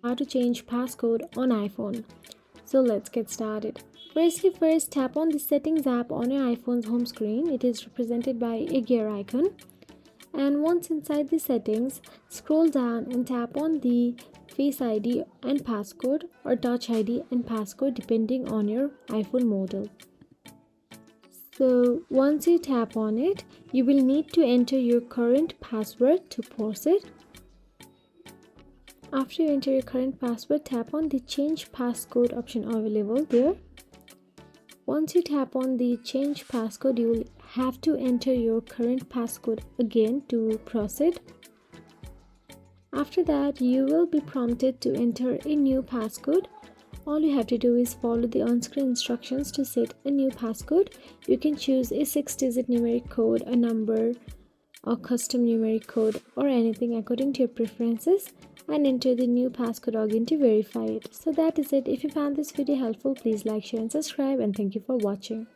How to change passcode on iPhone. So let's get started. First tap on the settings app on your iPhone's home screen. It is represented by a gear icon. And once inside the settings, scroll down and tap on the Face ID and passcode or Touch ID and passcode depending on your iPhone model. So once you tap on it, you will need to enter your current password to proceed. After you enter your current password, tap on the change passcode option available there. Once you tap on the change passcode, you will have to enter your current passcode again to proceed. After that, you will be prompted to enter a new passcode. All you have to do is follow the on-screen instructions to set a new passcode. You can choose a 6-digit numeric code, a number, or custom numeric code, or anything according to your preferences, and enter the new passcode again to verify it. So that is it. If you found this video helpful, please like, share and subscribe, and thank you for watching.